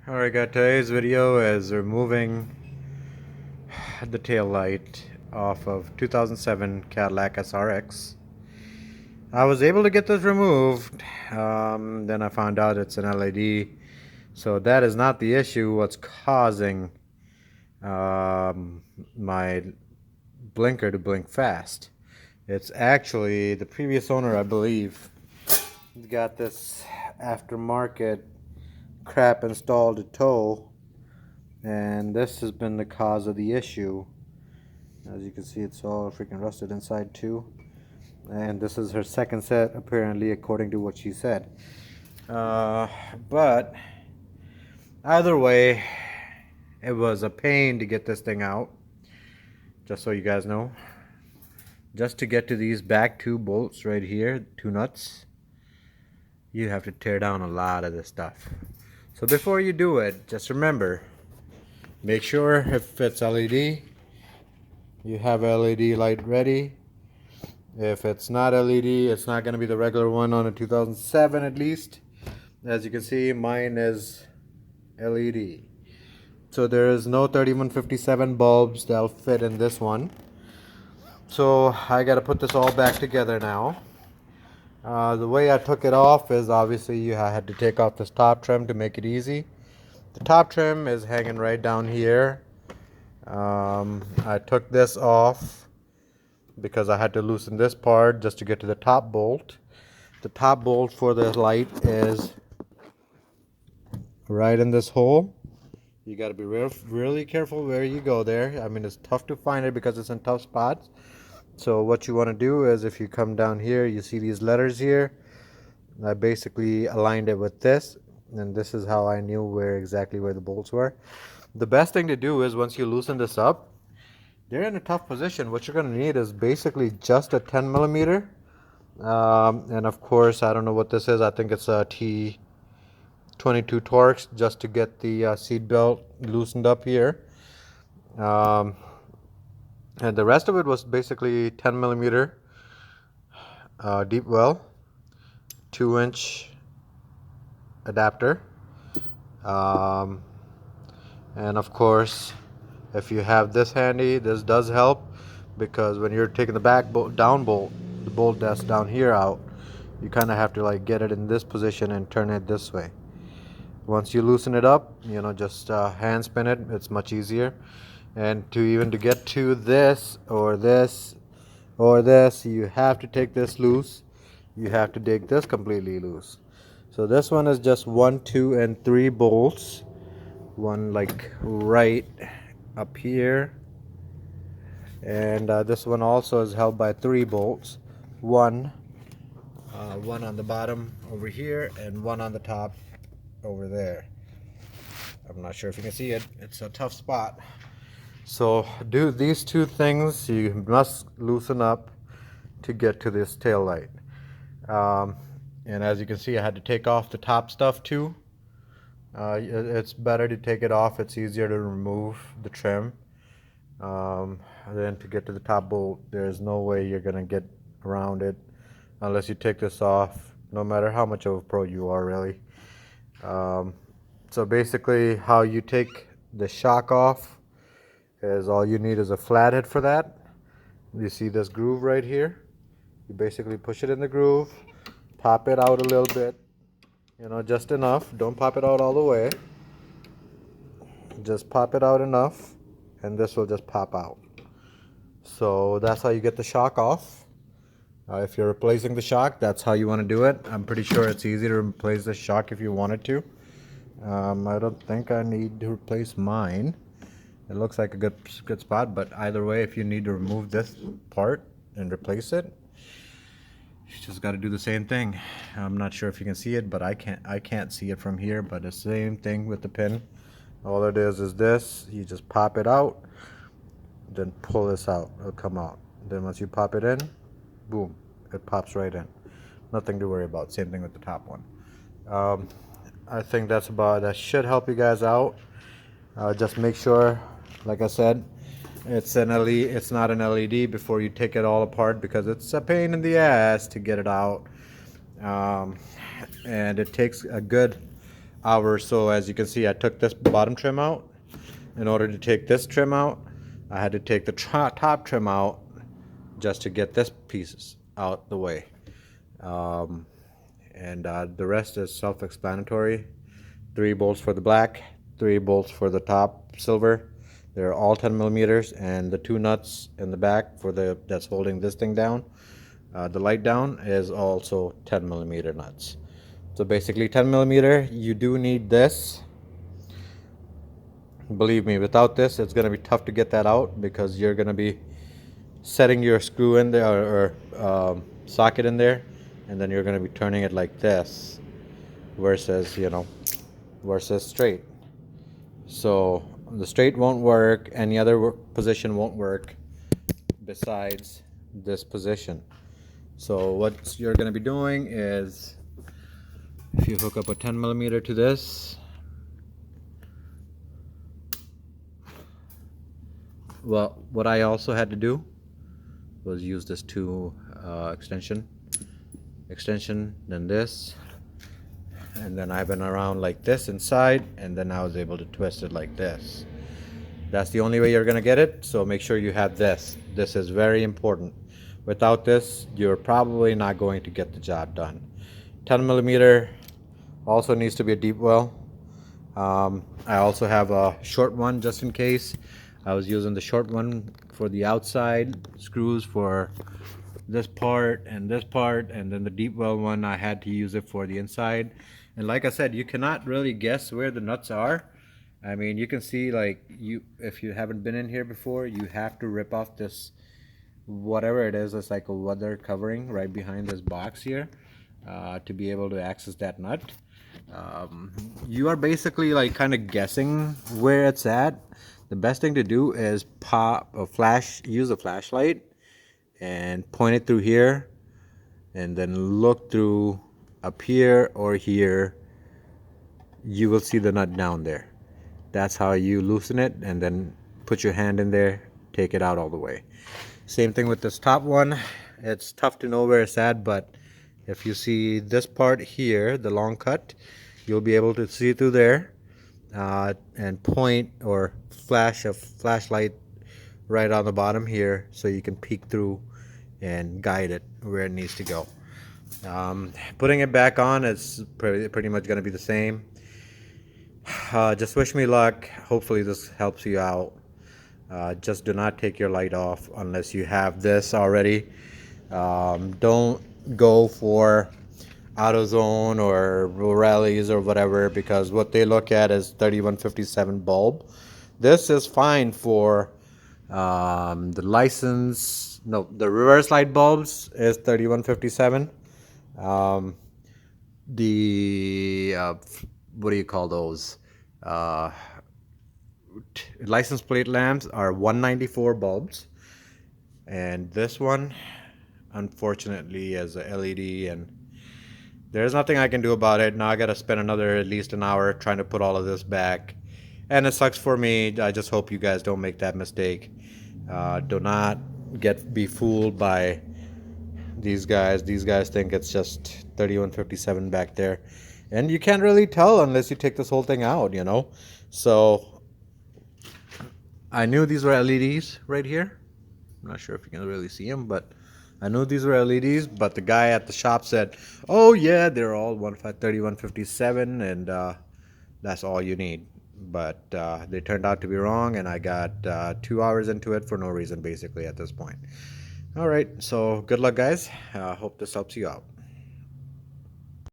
Alright guys, today's video is removing the tail light off of 2007 Cadillac SRX. I was able to get this removed, then I found out it's an LED, so that is not the issue. What's causing my blinker to blink fast? It's actually the previous owner, I believe, got this aftermarket crap installed to tow, and this has been the cause of the issue. As you can see, it's all freaking rusted inside too, and this is her second set apparently, according to what she said. But either way, it was a pain to get this thing out. Just so you guys know, just to get to these back two bolts right here, two nuts, you have to tear down a lot of this stuff. So before you do it, just remember, make sure if it's LED, you have LED light ready. If it's not LED, it's not going to be the regular one on a 2007 at least. As you can see, mine is LED. So there is no 3157 bulbs that'll fit in this one. So I got to put this all back together now. The way I took it off is obviously I had to take off this top trim to make it easy. The top trim is hanging right down here. I took this off because I had to loosen this part just to get to the top bolt. The top bolt for the light is right in this hole. You got to be really careful where you go there. I mean, it's tough to find it because it's in tough spots. So what you want to do is, if you come down here, you see these letters here. I basically aligned it with this, and this is how I knew exactly where the bolts were. The best thing to do is, once you loosen this up, they're in a tough position. What you're going to need is basically just a 10 millimeter. And of course, I don't know what this is. I think it's a T22 Torx, just to get the seat belt loosened up here. And the rest of it was basically 10 millimeter deep well, 2-inch adapter. And of course, if you have this handy, this does help, because when you're taking the back bolt, down bolt, the bolt that's down here out, you kind of have to like get it in this position and turn it this way. Once you loosen it up, you know, just hand spin it. It's much easier. And to get to this or this or this, you have to take this loose. You have to dig this completely loose. So this one is just 1, 2, and 3 bolts. One like right up here, and this one also is held by 3 bolts. One on the bottom over here, and one on the top over there. I'm not sure if you can see it. It's a tough spot. So do these two things you must loosen up to get to this tail light. And as you can see, I had to take off the top stuff too. It's better to take it off. It's easier to remove the trim. Then to get to the top bolt, there's no way you're gonna get around it unless you take this off, no matter how much of a pro you are, really. So basically, how you take the shock off is, all you need is a flathead for that. You see this groove right here? You basically push it in the groove, pop it out a little bit, you know, just enough. Don't pop it out all the way. Just pop it out enough, and this will just pop out. So that's how you get the shock off. If you're replacing the shock, that's how you want to do it. I'm pretty sure it's easy to replace the shock if you wanted to. I don't think I need to replace mine. It looks like a good spot, but either way, if you need to remove this part and replace it, you just got to do the same thing. I'm not sure if you can see it, but I can't see it from here, but the same thing with the pin. All it is this. You just pop it out, then pull this out. It'll come out. Then once you pop it in, boom, it pops right in. Nothing to worry about. Same thing with the top one. I think that should help you guys out. Just make sure, like I said, it's an LED. It's not an LED before you take it all apart, because it's a pain in the ass to get it out, and it takes a good hours. So as you can see, I took this bottom trim out. In order to take this trim out, I had to take the top trim out just to get this piece out the way. And the rest is self-explanatory. 3 bolts for the black, 3 bolts for the top silver. They're all 10 millimeters, and the 2 nuts in the back for that's holding this thing down, the light down, is also 10 millimeter nuts. So basically 10 millimeter. You do need this. Believe me, without this, it's going to be tough to get that out, because you're going to be setting your screw in there, or socket in there, and then you're going to be turning it like this versus, versus straight. So the straight won't work. Any other position won't work besides this position. So what you're going to be doing is, if you hook up a 10 millimeter to this, well, what I also had to do was use this extension, then this, and then I went around like this inside, and then I was able to twist it like this. That's the only way you're gonna get it, so make sure you have this. This is very important. Without this, you're probably not going to get the job done. 10 millimeter also needs to be a deep well. I also have a short one just in case. I was using the short one for the outside screws for this part, and then the deep well one, I had to use it for the inside. And like I said, you cannot really guess where the nuts are. I mean, you can see, like, if you haven't been in here before, you have to rip off this, whatever it is. It's like a weather covering right behind this box here, to be able to access that nut. You are basically like kind of guessing where it's at. The best thing to do is use a flashlight and point it through here, and then look through up here or here. You will see the nut down there. That's how you loosen it, and then put your hand in there, take it out all the way. Same thing with this top one. It's tough to know where it's at, but if you see this part here, the long cut, you'll be able to see through there, and point or flash a flashlight right on the bottom here, so you can peek through and guide it where it needs to go. Putting it back on is pretty much going to be the same. Just wish me luck. Hopefully this helps you out. Just do not take your light off unless you have this already. Don't go for AutoZone or Rallies or whatever, because what they look at is 3157 bulb. This is fine for the reverse light bulbs is 3157. What do you call those? License plate lamps are 194 bulbs, and this one, unfortunately, is a LED, and there's nothing I can do about it. Now I gotta spend at least an hour trying to put all of this back, and it sucks for me. I just hope you guys don't make that mistake. Do not be fooled by these guys. These guys think it's just 3157 back there, and you can't really tell unless you take this whole thing out, So I knew these were LEDs right here. I'm not sure if you can really see them, but I knew these were LEDs. But the guy at the shop said, oh yeah, they're all 3157, and that's all you need. But they turned out to be wrong, and I got 2 hours into it for no reason, basically, at this point. All right, so good luck, guys. Hope this helps you out.